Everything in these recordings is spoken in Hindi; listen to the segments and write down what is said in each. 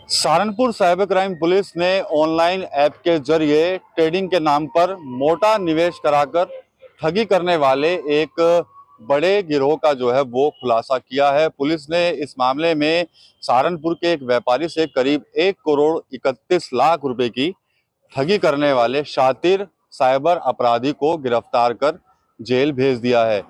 सहारनपुर साइबर क्राइम पुलिस ने ऑनलाइन ऐप के जरिए ट्रेडिंग के नाम पर मोटा निवेश कराकर ठगी करने वाले एक बड़े गिरोह का जो है वो खुलासा किया है। पुलिस ने इस मामले में सहारनपुर के एक व्यापारी से करीब 1 करोड़ 31 लाख रुपए की ठगी करने वाले शातिर साइबर अपराधी को गिरफ्तार कर जेल भेज दिया है।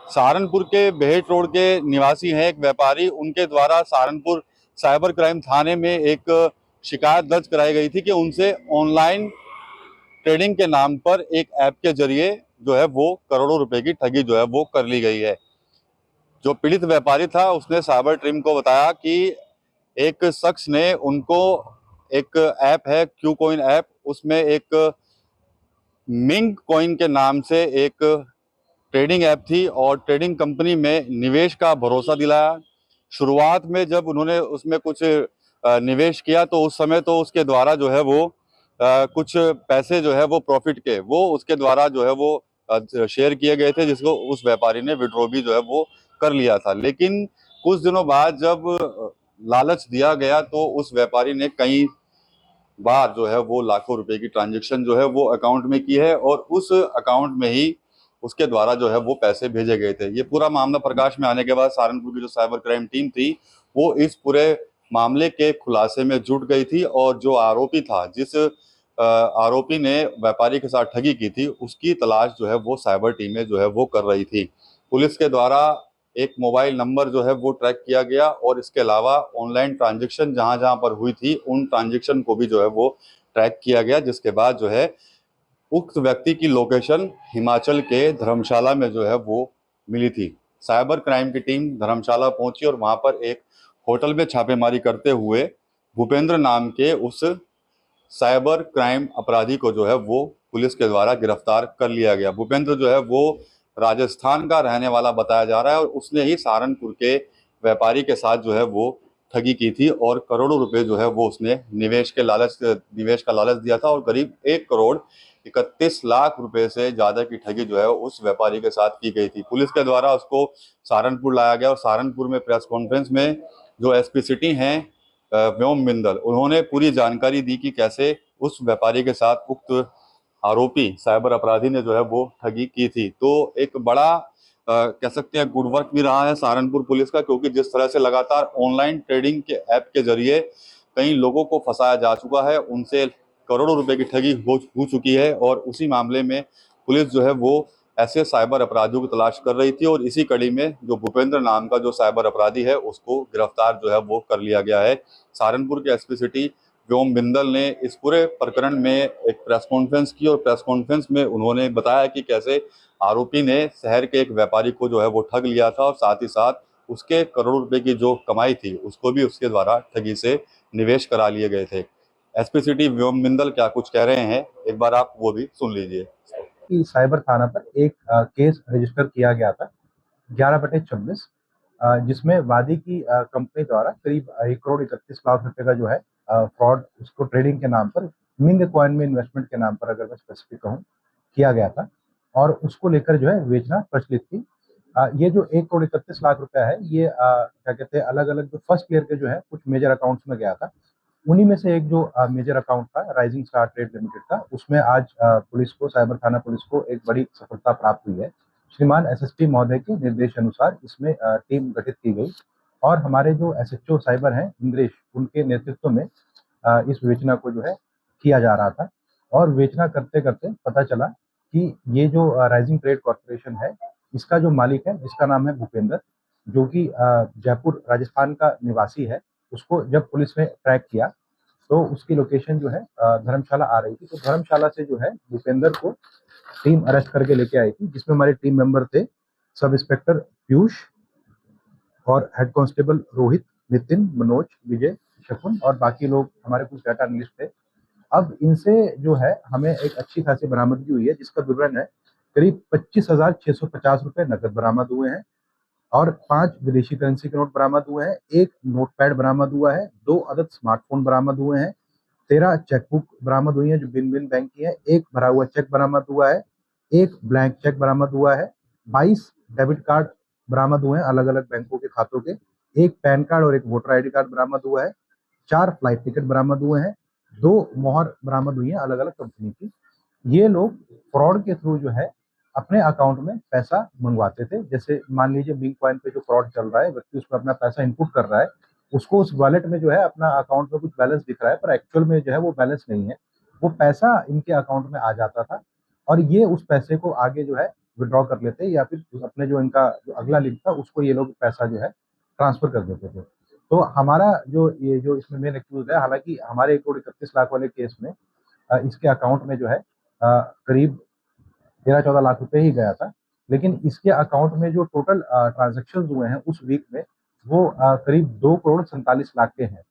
सहारनपुर के बेहट रोड के निवासी हैं एक व्यापारी, उनके द्वारा सहारनपुर साइबर क्राइम थाने में एक शिकायत दर्ज कराई गई थी कि उनसे ऑनलाइन ट्रेडिंग के नाम पर एक ऐप के जरिए जो है वो करोड़ों रुपए की ठगी जो है वो कर ली गई है। जो पीड़ित व्यापारी था उसने साइबर टीम को बताया कि एक शख्स ने उनको एक ऐप है क्यू कॉइन ऐप, उसमें एक मिंग कॉइन के नाम से एक ट्रेडिंग ऐप थी और ट्रेडिंग कंपनी में निवेश का भरोसा दिलाया। शुरुआत में जब उन्होंने उसमें कुछ निवेश किया तो उस समय तो उसके द्वारा जो है वो कुछ पैसे जो है वो प्रॉफिट के वो उसके द्वारा जो है वो शेयर किए गए थे, जिसको उस व्यापारी ने विड्रॉ भी जो है वो कर लिया था। लेकिन कुछ दिनों बाद जब लालच दिया गया तो उस व्यापारी ने कई बार जो है वो लाखों रुपए की ट्रांजैक्शन जो है वो अकाउंट में की है और उस अकाउंट में ही उसके द्वारा जो है वो पैसे भेजे गए थे। ये पूरा मामला प्रकाश में आने के बाद सहारनपुर की जो साइबर क्राइम टीम थी वो इस पूरे मामले के खुलासे में जुट गई थी और जो आरोपी था, जिस आरोपी ने व्यापारी के साथ ठगी की थी, उसकी तलाश जो है वो साइबर टीमें जो है वो कर रही थी। पुलिस के द्वारा एक मोबाइल नंबर जो है वो ट्रैक किया गया और इसके अलावा ऑनलाइन ट्रांजैक्शन जहां जहां पर हुई थी उन ट्रांजैक्शन को भी जो है वो ट्रैक किया गया, जिसके बाद जो है उक्त व्यक्ति की लोकेशन हिमाचल के धर्मशाला में जो है वो मिली थी। साइबर क्राइम की टीम धर्मशाला पहुंची और वहां पर एक होटल में छापेमारी करते हुए भूपेंद्र नाम के उस साइबर क्राइम अपराधी को जो है वो पुलिस के द्वारा गिरफ्तार कर लिया गया। भूपेंद्र जो है वो राजस्थान का रहने वाला बताया जा रहा है और उसने ही सहारनपुर के व्यापारी के साथ जो है वो ठगी की थी और करोड़ों रुपए जो है वो उसने निवेश का लालच दिया था और करीब 1 करोड़ 31 लाख रुपए से ज्यादा की ठगी जो है उस व्यापारी के साथ की गई थी। पुलिस के द्वारा उसको सहारनपुर लाया गया और सहारनपुर में प्रेस कॉन्फ्रेंस में जो एसपी सिटी हैं व्योम बिंदल, उन्होंने पूरी जानकारी दी कि कैसे उस व्यापारी के साथ उक्त आरोपी साइबर अपराधी ने जो है वो ठगी की थी। तो एक बड़ा कह सकते हैं गुड वर्क भी रहा है सहारनपुर पुलिस का, क्योंकि जिस तरह से लगातार ऑनलाइन ट्रेडिंग के ऐप के जरिए कई लोगों को फंसाया जा चुका है, उनसे करोड़ों रुपए की ठगी हो चुकी है और उसी मामले में पुलिस जो है वो ऐसे साइबर अपराधियों की तलाश कर रही थी और इसी कड़ी में जो भूपेंद्र नाम का जो साइबर अपराधी है उसको गिरफ्तार जो है वो कर लिया गया है। सहारनपुर के एसपी सिटी व्योम बिंदल ने इस पूरे प्रकरण में एक प्रेस कॉन्फ्रेंस की और प्रेस कॉन्फ्रेंस में उन्होंने बताया कि कैसे आरोपी ने शहर के एक व्यापारी को जो है वो ठग लिया था और साथ ही साथ उसके करोड़ों रुपए की जो कमाई थी उसको भी उसके द्वारा ठगी से निवेश करा लिए गए थे। एसपी सिटी व्योम बिंदल क्या कुछ कह रहे हैं, एक बार आप वो भी सुन लीजिए। कि साइबर थाना पर एक केस रजिस्टर किया गया था 11/26, जिसमें वादी की कंपनी द्वारा करीब 1 करोड़ 31 लाख रुपए का जो है फ्रॉड उसको ट्रेडिंग के नाम पर मिंग कॉइन में इन्वेस्टमेंट के नाम पर, अगर मैं स्पेसिफिक कहूँ, किया गया था और उसको लेकर जो है बेचना प्रचलित थी। ये जो 1 करोड़ 31 लाख रुपया है, ये क्या कहते हैं, अलग अलग जो फर्स्ट ईयर के जो है कुछ मेजर अकाउंट्स में गया था। उन्हीं में से एक जो मेजर अकाउंट था राइजिंग स्टार ट्रेड लिमिटेड का, उसमें आज पुलिस को, साइबर थाना पुलिस को एक बड़ी सफलता प्राप्त हुई है। श्रीमान एसएसपी महोदय के निर्देश अनुसार इसमें टीम गठित की गई और हमारे जो एसएचओ साइबर हैं इंद्रेश, उनके नेतृत्व में इस विवेचना को जो है किया जा रहा था। और विवेचना करते करते पता चला कि ये जो राइजिंग ट्रेड कॉर्पोरेशन है, इसका जो मालिक है, जिसका नाम है भूपेंद्र, जो कि जयपुर राजस्थान का निवासी है, उसको जब पुलिस ने ट्रैक किया तो उसकी लोकेशन जो है धर्मशाला आ रही थी। तो धर्मशाला से जो है भूपेंद्र को टीम अरेस्ट करके लेके आई थी, जिसमें हमारे टीम मेंबर थे सब इंस्पेक्टर पीयूष और हेड कांस्टेबल रोहित, नितिन, मनोज, विजय, शकुन और बाकी लोग हमारे कुछ डाटा एनालिस्ट थे। अब इनसे जो है हमें एक अच्छी खासी बरामदगी हुई है, जिसका विवरण है करीब 25,650 रुपए नकद बरामद हुए हैं और 5 विदेशी करेंसी के नोट बरामद हुए हैं, 1 नोटपैड बरामद हुआ है, 2 अदद स्मार्टफोन बरामद हुए हैं, 13 चेकबुक बरामद हुई है जो भिन्न-भिन्न बैंक की है, 1 भरा हुआ चेक बरामद हुआ है, 1 ब्लैंक चेक बरामद हुआ है, 22 डेबिट कार्ड बरामद हुए हैं अलग-अलग बैंकों के खातों के, 1 पैन कार्ड और 1 वोटर आईडी कार्ड बरामद हुआ है, 4 फ्लाइट टिकट बरामद हुए हैं, 2 मोहर बरामद हुई हैं अलग अलग कंपनी की। ये लोग फ्रॉड के थ्रू जो है अपने अकाउंट में पैसा मंगवाते थे। जैसे मान लीजिए बिग कॉइन पे जो फ्रॉड चल रहा है, व्यक्ति उसमें अपना पैसा इनपुट कर रहा है, उसको उस वॉलेट में जो है अपना अकाउंट में कुछ बैलेंस दिख रहा है, पर एक्चुअल में जो है वो बैलेंस नहीं है। वो पैसा इनके अकाउंट में आ जाता था और ये उस पैसे को आगे जो है विथड्रॉ कर लेते या फिर अपने जो इनका जो अगला लिंक था उसको ये लोग पैसा जो है ट्रांसफर कर देते थे। तो हमारा जो इसमें मेन एक्यूज है, हालांकि हमारे 1,31,00,000 वाले केस में इसके अकाउंट में जो है करीब 13-14 लाख रुपए ही गया था, लेकिन इसके अकाउंट में जो टोटल ट्रांजेक्शन हुए हैं उस वीक में वो करीब 2,47,00,000 के हैं।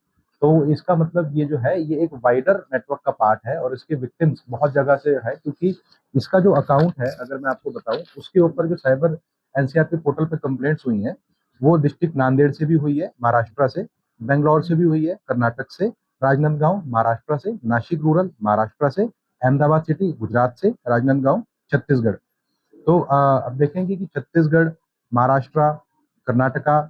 तो इसका मतलब ये जो है ये एक वाइडर नेटवर्क का पार्ट है और इसके विक्टिम्स बहुत जगह से है, क्योंकि इसका जो अकाउंट है अगर मैं आपको बताऊं उसके ऊपर जो साइबर एनसीआरपी पोर्टल पे कंप्लेंट्स हुई हैं वो डिस्ट्रिक्ट नांदेड़ से भी हुई है, महाराष्ट्र से, बेंगलोर से भी हुई है, कर्नाटक से, राजनांदगांव महाराष्ट्र से, नासिक रूरल महाराष्ट्र से, अहमदाबाद सिटी गुजरात से, राजनांदगांव छत्तीसगढ़। तो अब देखेंगे कि छत्तीसगढ़, महाराष्ट्र, कर्नाटका,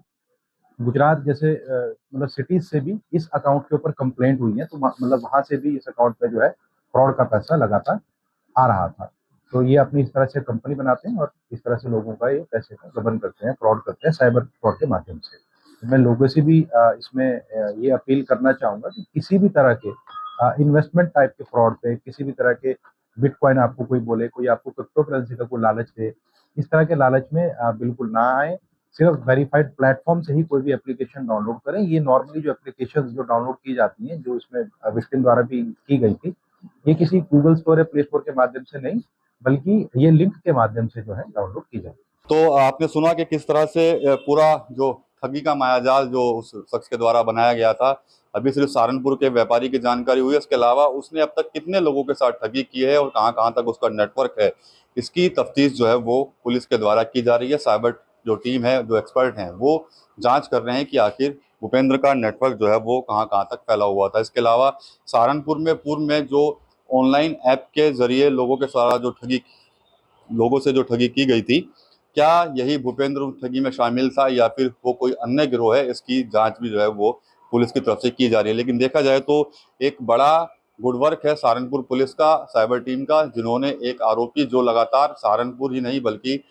गुजरात जैसे मतलब सिटीज से भी इस अकाउंट के ऊपर कंप्लेंट हुई है, तो मतलब वहां से भी इस अकाउंट पे जो है फ्रॉड का पैसा लगातार आ रहा था। तो ये अपनी इस तरह से कंपनी बनाते हैं और इस तरह से लोगों का ये पैसे का गबन करते हैं, फ्रॉड करते हैं साइबर फ्रॉड के माध्यम से। तो मैं लोगों से भी इसमें ये अपील करना चाहूंगा कि किसी भी तरह के इन्वेस्टमेंट टाइप के फ्रॉड पे, किसी भी तरह के बिटकॉइन आपको कोई बोले, कोई आपको क्रिप्टो करेंसी का कोई लालच दे, इस तरह के लालच में बिल्कुल ना आए। सिर्फ वेरीफाइड प्लेटफॉर्म से ही कोई भी एप्लीकेशन डाउनलोड करें। ये नॉर्मली जो एप्लीकेशंस जो डाउनलोड की जाती हैं, जो इसमें विक्टिम द्वारा भी की गई थी, ये किसी गूगल स्टोर या प्ले स्टोर के माध्यम से नहीं, बल्कि ये लिंक के माध्यम से जो है डाउनलोड की जाए। तो आपने सुना कि किस तरह से पूरा जो ठगी का मायाजाल जो उस शख्स के द्वारा बनाया गया था, अभी सिर्फ सहारनपुर के व्यापारी की जानकारी हुई है। इसके अलावा उसने अब तक कितने लोगों के साथ ठगी की है और कहां कहां तक उसका नेटवर्क है, इसकी तफ्तीश जो है वो पुलिस के द्वारा की जा रही है। साइबर जो टीम है, जो एक्सपर्ट हैं, वो जांच कर रहे हैं कि आखिर भूपेंद्र का नेटवर्क जो है वो कहां कहां तक फैला हुआ था। इसके अलावा सहारनपुर में पूर्व में जो ऑनलाइन ऐप के जरिए लोगों से जो ठगी की गई थी, क्या यही भूपेंद्र ठगी में शामिल था या फिर वो कोई अन्य गिरोह है, इसकी जांच भी जो है वो पुलिस की तरफ से की जा रही है। लेकिन देखा जाए तो एक बड़ा गुड वर्क है सहारनपुर पुलिस का, साइबर टीम का, जिन्होंने एक आरोपी जो लगातार सहारनपुर ही नहीं बल्कि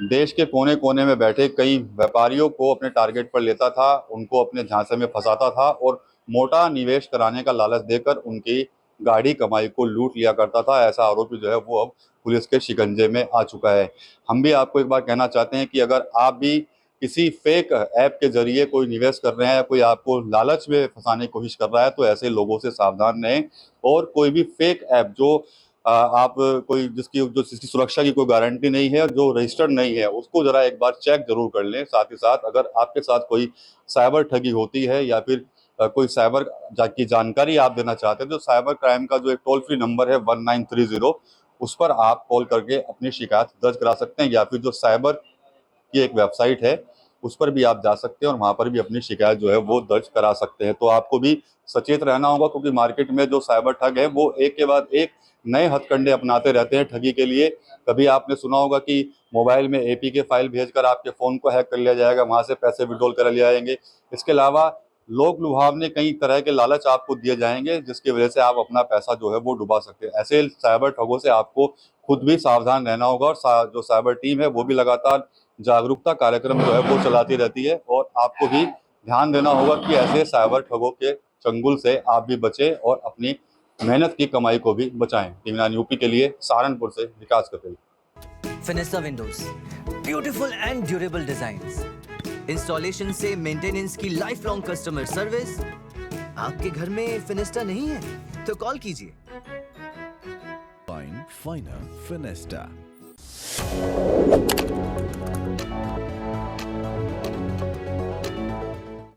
देश के कोने कोने में बैठे कई व्यापारियों को अपने टारगेट पर लेता था, उनको अपने झांसे में फंसाता था और मोटा निवेश कराने का लालच देकर उनकी गाढ़ी कमाई को लूट लिया करता था। ऐसा आरोपी जो है वो अब पुलिस के शिकंजे में आ चुका है। हम भी आपको एक बार कहना चाहते हैं कि अगर आप भी किसी फेक ऐप के जरिए कोई निवेश कर रहे हैं, कोई आपको लालच में फंसाने की कोशिश कर रहा है, तो ऐसे लोगों से सावधान रहें। और कोई भी फेक ऐप जो आप कोई जिसकी सुरक्षा की कोई गारंटी नहीं है, जो रजिस्टर्ड नहीं है, उसको जरा एक बार चेक जरूर कर लें। साथ ही साथ अगर आपके साथ कोई साइबर ठगी होती है या फिर कोई साइबर की जानकारी आप देना चाहते हैं, तो साइबर क्राइम का जो एक टोल फ्री नंबर है 1930, उस पर आप कॉल करके अपनी शिकायत दर्ज करा सकते हैं, या फिर जो साइबर की एक वेबसाइट है उस पर भी आप जा सकते हैं और वहां पर भी अपनी शिकायत जो है वो दर्ज करा सकते हैं। तो आपको भी सचेत रहना होगा, क्योंकि मार्केट में जो साइबर ठग है वो एक के बाद एक नए हथकंडे अपनाते रहते हैं ठगी के लिए। कभी आपने सुना होगा कि मोबाइल में एपीके फाइल भेजकर आपके फ़ोन को हैक कर लिया जाएगा, वहां से पैसे विड्रॉल कर लिए जाएंगे। इसके अलावा लोक लुभावने कई तरह के लालच आपको दिए जाएंगे, जिसकी वजह से आप अपना पैसा जो है वो डुबा सकते हैं। ऐसे साइबर ठगों से आपको खुद भी सावधान रहना होगा और जो साइबर टीम है वो भी लगातार जागरूकता कार्यक्रम जो है वो चलाती रहती है, और आपको भी ध्यान देना होगा कि ऐसे साइबर ठगों के चंगुल से आप भी बचें और अपनी मेहनत की कमाई को भी बचाएं। टीवी 9 यूपी के लिए सहारनपुर से Vikas Kapil. Finista windows, beautiful and durable designs, installation से मेंटेनेंस की लाइफ लॉन्ग कस्टमर सर्विस। आपके घर में फिनिस्टा नहीं है तो कॉल कीजिए। Finer Finesta.